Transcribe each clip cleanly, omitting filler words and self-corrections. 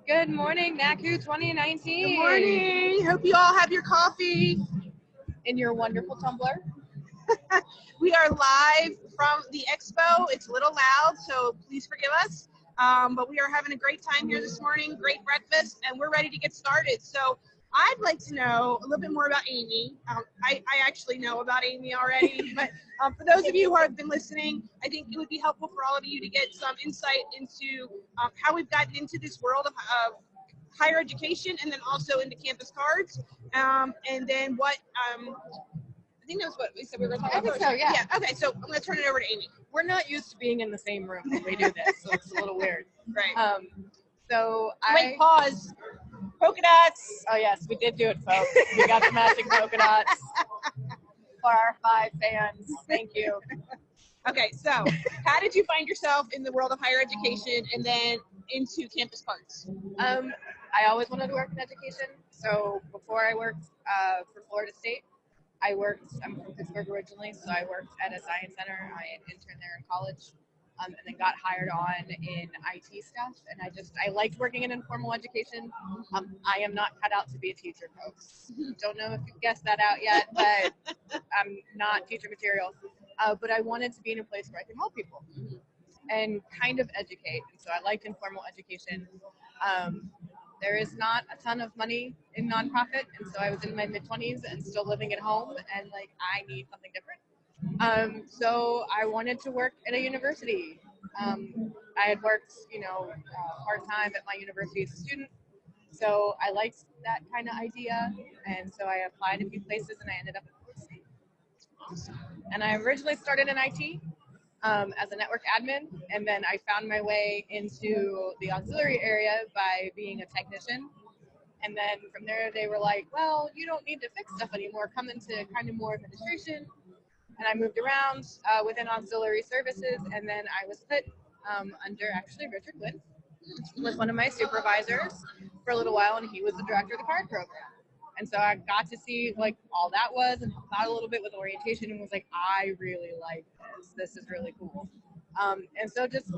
Good morning, NACCU 2019. Good morning. Hope you all have your coffee. In your wonderful tumbler. We are live from the expo. It's a little loud, so please forgive us. But we are having a great time here this morning, great breakfast, and we're ready to get started. So I'd like to know a little bit more about Amy. I actually know about Amy already, but for those of you who have been listening, I think it would be helpful for all of you to get some insight into how we've gotten into this world of higher education, and then also into campus cards, and then what I think that was what we said we were going to talk about. I think so, yeah. Okay, so I'm going to turn it over to Amy. We're not used to being in the same room when we do this, so it's a little weird. Right. Wait, pause. Polka dots. Oh yes, we did do it, folks. We got the matching polka dots for our 5 fans. Thank you. Okay, so how did you find yourself in the world of higher education and then into campus cards? I always wanted to work in education. So before I worked for Florida State, I'm from Pittsburgh originally, so I worked at a science center. I interned there in college, and then got hired on in IT stuff. And I liked working in informal education. I am not cut out to be a teacher, folks. Don't know if you guessed that out yet, but I'm not teacher material. But I wanted to be in a place where I could help people and kind of educate. And so I liked informal education. There is not a ton of money in nonprofit, and so I was in my mid-20s and still living at home, and I need something different. So I wanted to work at a university. I had worked, part-time at my university as a student, so I liked that kind of idea, and so I applied a few places, and I ended up at Florida State. And I originally started in IT. As a network admin, and then I found my way into the auxiliary area by being a technician. And then from there, they were like, well, you don't need to fix stuff anymore. Come into kind of more administration. And I moved around within auxiliary services, and then I was put under actually Richard Wynn was one of my supervisors for a little while, and he was the director of the card program. And so I got to see all that was, and helped out a little bit with orientation, and was like, I really like this. This is really cool. And so just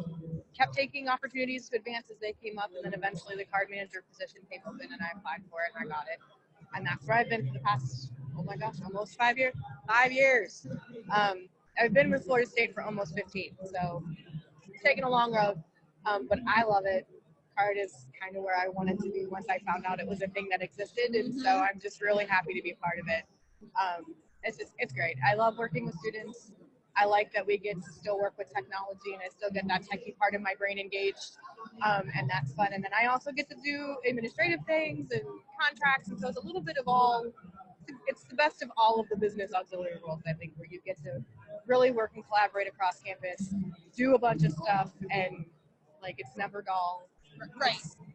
kept taking opportunities to advance as they came up, and then eventually the card manager position came open, and I applied for it, and I got it. And that's where I've been for the past, oh my gosh, almost 5 years. 5 years. I've been with Florida State for almost 15, so it's taken a long road, but I love it. Card is kind of where I wanted to be once I found out it was a thing that existed, and so I'm just really happy to be a part of it. It's great. I love working with students. I like that we get to still work with technology, and I still get that techie part of my brain engaged, and that's fun. And then I also get to do administrative things and contracts, and so it's a little bit of all. It's the best of all of the business auxiliary worlds, I think, where you get to really work and collaborate across campus, do a bunch of stuff, and it's never dull. Right.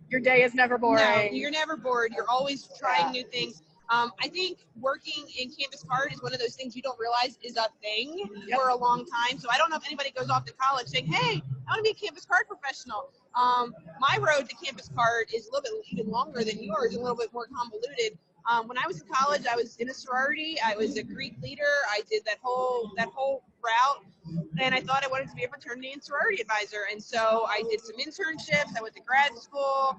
Your day is never boring. No, you're never bored. You're always trying new things. I think working in campus card is one of those things you don't realize is a thing for a long time. So I don't know if anybody goes off to college saying, hey, I want to be a campus card professional. My road to campus card is a little bit even longer than yours, a little bit more convoluted. When I was in college, I was in a sorority. I was a Greek leader. I did that whole route, and I thought I wanted to be a fraternity and sorority advisor. And so I did some internships. I went to grad school.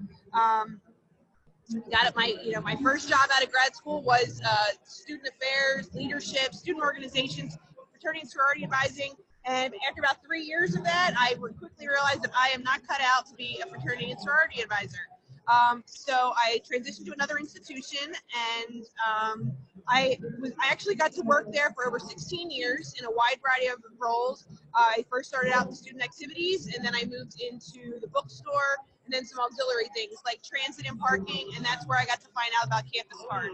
Got my first job out of grad school was student affairs, leadership, student organizations, fraternity and sorority advising. And after about 3 years of that, I would quickly realize that I am not cut out to be a fraternity and sorority advisor. So I transitioned to another institution, and I actually got to work there for over 16 years in a wide variety of roles. I first started out in student activities, and then I moved into the bookstore, and then some auxiliary things like transit and parking, and that's where I got to find out about campus card.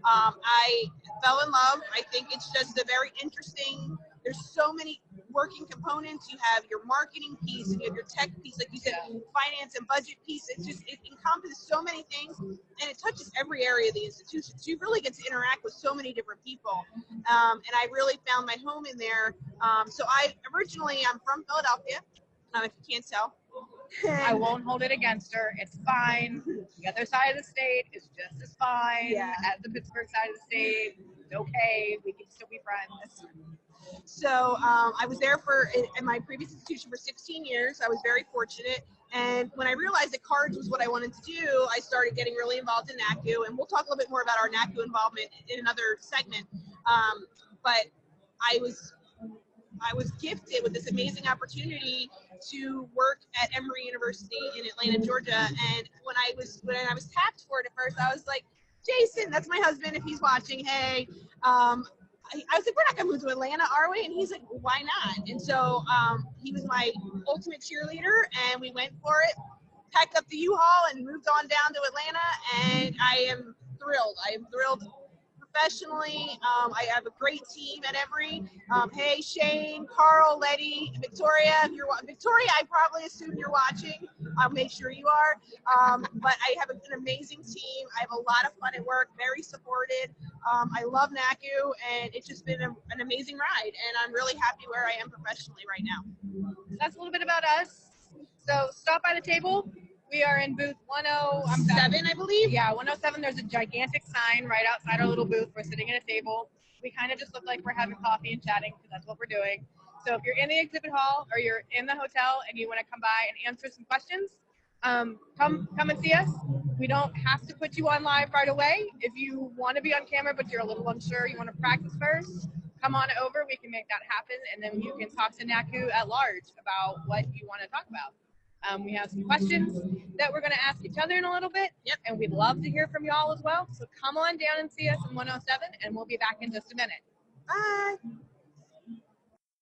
I fell in love. I think it's just a very interesting, there's so many working components. You have your marketing piece, and you have your tech piece, like you said, finance and budget piece. It encompasses so many things, and it touches every area of the institution. So you really get to interact with so many different people. And I really found my home in there. So I'm from Philadelphia, if you can't tell. I won't hold it against her. It's fine. The other side of the state is just as fine as the Pittsburgh side of the state. It's okay. We can still be friends. So I was there in my previous institution for 16 years. I was very fortunate. And when I realized that cards was what I wanted to do, I started getting really involved in NACCU, and we'll talk a little bit more about our NACCU involvement in another segment. But I was gifted with this amazing opportunity to work at Emory University in Atlanta, Georgia. And when I was tapped for it at first, I was like, Jason, that's my husband. If he's watching, hey, I was like, we're not gonna move to Atlanta, are we? And he's like, well, why not? And so he was my ultimate cheerleader, and we went for it. Packed up the U-Haul and moved on down to Atlanta, and I am thrilled. I am thrilled professionally. I have a great team at Emory. Hey, Shane, Carl, Letty, Victoria. If you're Victoria, I probably assume you're watching. I'll make sure you are. But I have an amazing team. I have a lot of fun at work. Very supported. I love NACCU, and it's just been an amazing ride. And I'm really happy where I am professionally right now. That's a little bit about us. So stop by the table. We are in booth 107, I believe. Yeah, 107. There's a gigantic sign right outside our little booth. We're sitting at a table. We kind of just look like we're having coffee and chatting because that's what we're doing. So if you're in the exhibit hall or you're in the hotel and you want to come by and answer some questions, come and see us. We don't have to put you on live right away. If you want to be on camera but you're a little unsure, you want to practice first, come on over. We can make that happen, and then you can talk to NACCU at large about what you want to talk about. We have some questions that we're going to ask each other in a little bit, and we'd love to hear from y'all as well. So come on down and see us in 107, and we'll be back in just a minute. Bye.